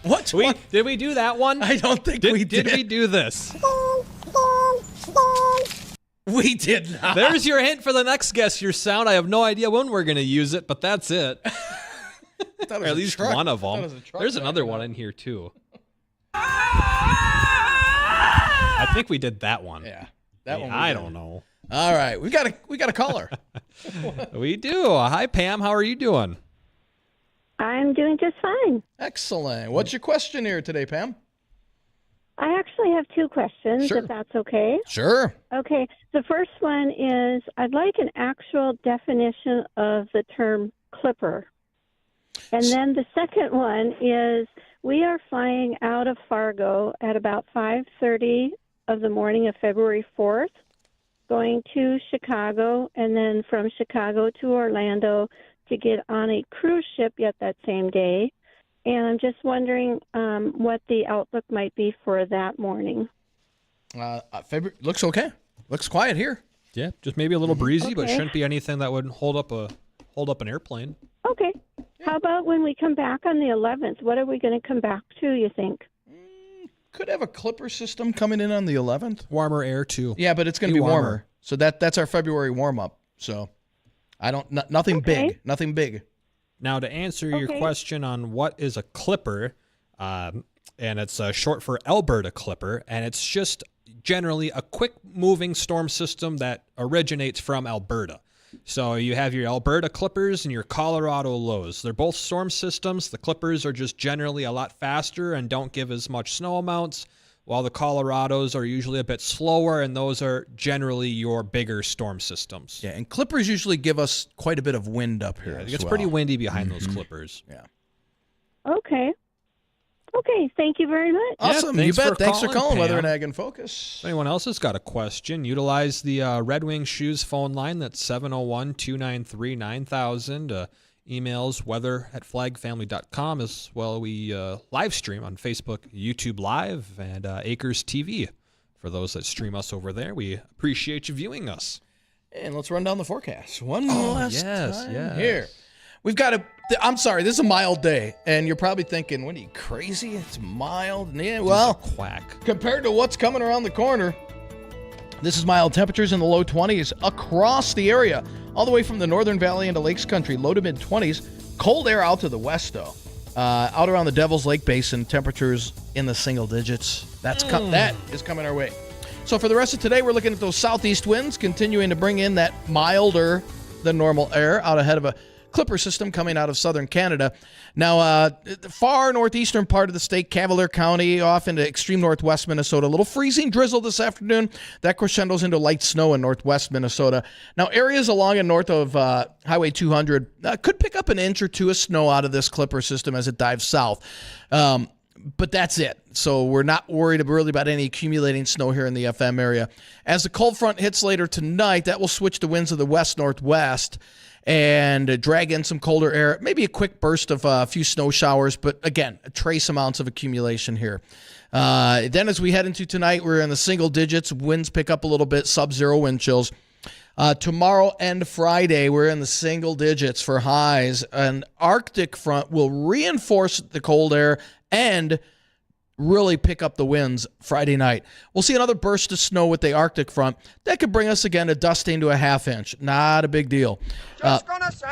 What? Did we do that one? I don't think we did. Did we do this? We did not. There's your hint for the next Guess Your Sound. I have no idea when we're going to use it, but that's it. Or at least one of them. There's another one in here, too. I think we did that one. Yeah. That one. I don't know. All right. We got a caller. We do. Hi, Pam. How are you doing? I'm doing just fine. Excellent. What's your question here today, Pam? I actually have two questions, if that's okay. Sure. Okay. The first one is I'd like an actual definition of the term clipper. And then the second one is we are flying out of Fargo at about 5:30 of the morning of February 4th, going to Chicago, and then from Chicago to Orlando to get on a cruise ship yet that same day. And I'm just wondering what the outlook might be for that morning. February looks okay. Looks quiet here. Yeah, just maybe a little breezy, but Okay. shouldn't be anything that would hold up an airplane. Okay. How about when we come back on the 11th? What are we going to come back to, you think? Could have a clipper system coming in on the 11th. Warmer air, too. Yeah, but it's going to be warmer. So that's our February warm-up. So nothing big. Nothing big. Now, to answer your question on what is a clipper, and it's short for Alberta Clipper, and it's just generally a quick-moving storm system that originates from Alberta. So you have your Alberta Clippers and your Colorado Lows. They're both storm systems. The Clippers are just generally a lot faster and don't give as much snow amounts, while the Colorados are usually a bit slower, and those are generally your bigger storm systems. Yeah, and Clippers usually give us quite a bit of wind up here. It gets pretty windy behind those Clippers. Yeah. Okay. Okay, thank you very much. Awesome. You bet. Thanks for calling Weather and Ag in Focus. If anyone else has got a question, utilize the Red Wing Shoes phone line. That's 701-293-9000. Emails weather@flagfamily.com, as well. We live stream on Facebook, YouTube Live, and Acres TV. For those that stream us over there, we appreciate you viewing us. And let's run down the forecast one last time yes. here. We've got I'm sorry, this is a mild day, and you're probably thinking, what are you, crazy? It's mild. Yeah, well, quack. Compared to what's coming around the corner, this is mild temperatures in the low 20s across the area, all the way from the Northern Valley into Lakes Country, low to mid 20s. Cold air out to the west, though. Out around the Devil's Lake Basin, temperatures in the single digits. That is coming our way. So for the rest of today, we're looking at those southeast winds continuing to bring in that milder than normal air out ahead of a clipper system coming out of southern Canada. Now, the far northeastern part of the state, Cavalier County, off into extreme northwest Minnesota. A little freezing drizzle this afternoon. That crescendos into light snow in northwest Minnesota. Now, areas along and north of Highway 200 could pick up an inch or two of snow out of this clipper system as it dives south. But that's it. So we're not worried really about any accumulating snow here in the FM area. As the cold front hits later tonight, that will switch the winds of the west-northwest and drag in some colder air. Maybe a quick burst of a few snow showers, but again, trace amounts of accumulation here. Then as we head into tonight, we're in the single digits. Winds pick up a little bit, sub-zero wind chills. Tomorrow and Friday, we're in the single digits for highs. An Arctic front will reinforce the cold air and really pick up the winds Friday night. We'll see another burst of snow with the Arctic front. That could bring us again to dusting to a half inch. Not a big deal.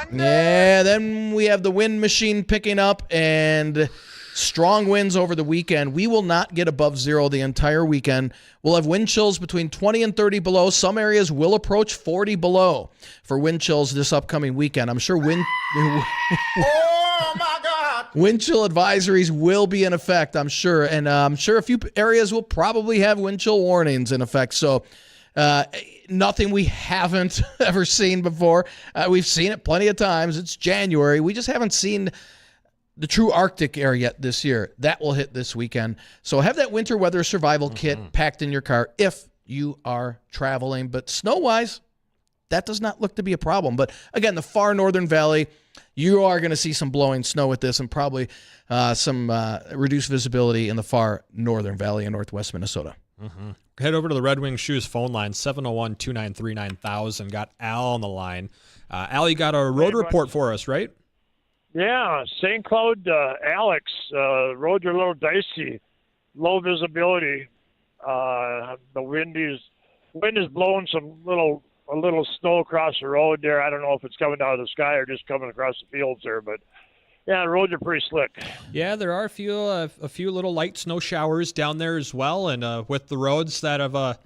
Then we have the wind machine picking up and strong winds over the weekend. We will not get above zero the entire weekend. We'll have wind chills between 20 and 30 below. Some areas will approach 40 below for wind chills this upcoming weekend. I'm sure wind... Oh, my God. Wind chill advisories will be in effect, I'm sure. And I'm sure a few areas will probably have wind chill warnings in effect. So nothing we haven't ever seen before. We've seen it plenty of times. It's January. We just haven't seen the true Arctic air yet this year. That will hit this weekend. So have that winter weather survival kit packed in your car if you are traveling. But snow-wise, that does not look to be a problem. But again, the far northern valley, you are going to see some blowing snow with this and probably some reduced visibility in the far northern valley in northwest Minnesota. Head over to the Red Wing Shoes phone line, 701-293-9000. Got Al on the line. Al, you got a road report for us, right? Yeah, St. Cloud, Alex, roads are a little dicey, low visibility. The wind is blowing a little snow across the road there. I don't know if it's coming out of the sky or just coming across the fields there, but yeah, the roads are pretty slick. Yeah, there are a few little light snow showers down there as well, and with the roads that are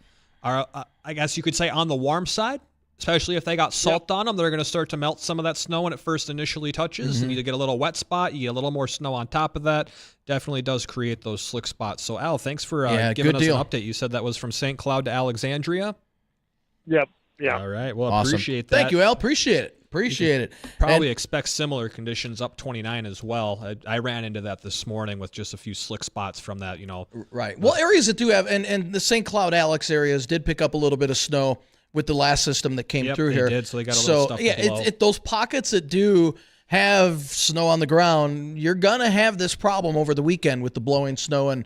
I guess you could say on the warm side. Especially if they got salt on them, they're going to start to melt some of that snow when it first initially touches. And you get a little wet spot, you get a little more snow on top of that. Definitely does create those slick spots. So, Al, thanks for giving us an update. You said that was from St. Cloud to Alexandria? Yep. Yeah. All right. Well, awesome. Appreciate that. Thank you, Al. Appreciate it. Probably expect similar conditions up 29 as well. I ran into that this morning with just a few slick spots from that, Right. Well, areas that do have, and the St. Cloud, Alex areas did pick up a little bit of snow with the last system that came through here. Did, so they got a little stuff to blow. Those pockets that do have snow on the ground, you're going to have this problem over the weekend with the blowing snow and,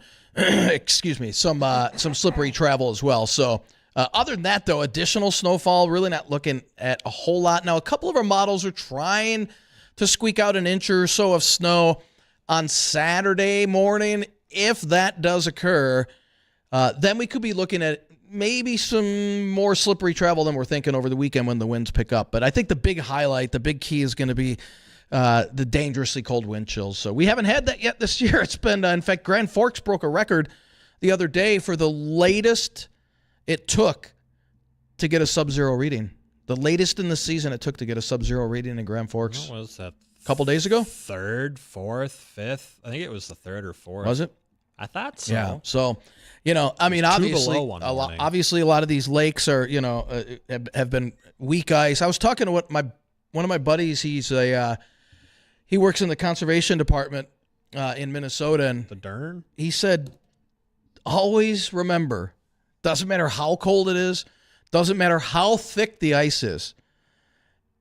some slippery travel as well. So other than that, though, additional snowfall, really not looking at a whole lot. Now, a couple of our models are trying to squeak out an inch or so of snow on Saturday morning. If that does occur, then we could be looking at maybe some more slippery travel than we're thinking over the weekend when the winds pick up. But I think the big highlight, the big key is going to be the dangerously cold wind chills. So we haven't had that yet this year. It's been, in fact, Grand Forks broke a record the other day for the latest it took to get a sub-zero reading. The latest in the season it took to get a sub-zero reading in Grand Forks. What was that? A couple days ago? Third, fourth, fifth. I think it was the third or fourth. Was it? I thought so. Yeah. So, obviously, a lot of these lakes are, have been weak ice. I was talking to one of my buddies. He works in the conservation department in Minnesota, and the Dern. He said, always remember, doesn't matter how cold it is, doesn't matter how thick the ice is,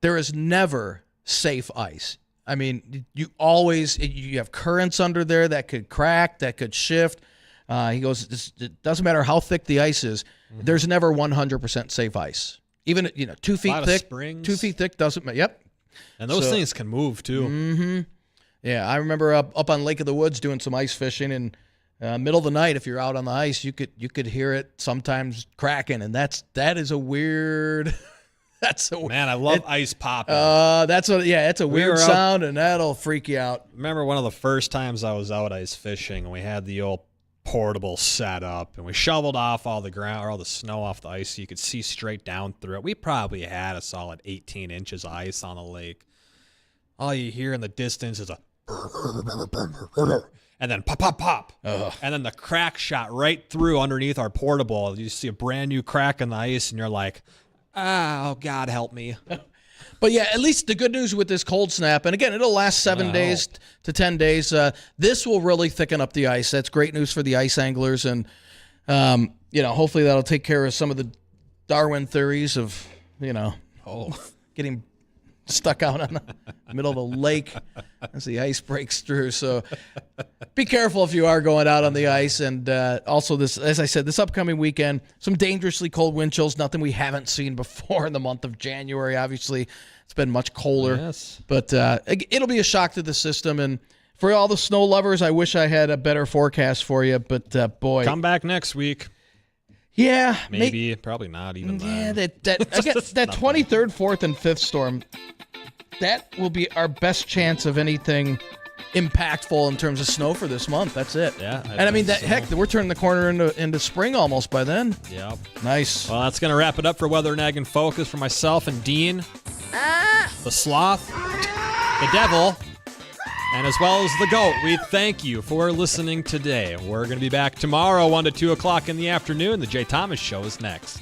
there is never safe ice. I mean, you have currents under there that could crack, that could shift. He goes, it doesn't matter how thick the ice is. There's never 100% safe ice. Even 2 feet thick. 2 feet thick doesn't matter. Yep. And those things can move too. Mm-hmm. Yeah, I remember up on Lake of the Woods doing some ice fishing, and middle of the night, if you're out on the ice, you could hear it sometimes cracking, and that is a weird. Man, I love ice popping. It's a weird sound, and that'll freak you out. Remember one of the first times I was out ice fishing, and we had the old portable set up, and we shoveled off all the ground or all the snow off the ice so you could see straight down through it. We probably had a solid 18 inches of ice on the lake. All you hear in the distance is a and then pop, pop, pop. Ugh. And then the crack shot right through underneath our portable. You see a brand new crack in the ice, and you're like, oh, God help me. But yeah, at least the good news with this cold snap, and again, it'll last 7 days to 10 days. This will really thicken up the ice. That's great news for the ice anglers, and hopefully that'll take care of some of the Darwin theories of getting stuck out on the middle of a lake as the ice breaks through. So be careful if you are going out on the ice. And also this, as I said, this upcoming weekend, some dangerously cold wind chills, nothing we haven't seen before in the month of January. Obviously, it's been much colder. Yes. But it'll be a shock to the system. And for all the snow lovers, I wish I had a better forecast for you. But boy. Come back next week. Yeah. Maybe. Probably not even then. Yeah, that 23rd, 4th, and 5th storm, that will be our best chance of anything impactful in terms of snow for this month. That's it. Yeah. And I mean, we're turning the corner into spring almost by then. Yep. Nice. Well, that's going to wrap it up for Weather and Ag in Focus for myself and Dean. The Sloth. The Devil. And as well as the GOAT, we thank you for listening today. We're going to be back tomorrow, 1 to 2 o'clock in the afternoon. The Jay Thomas Show is next.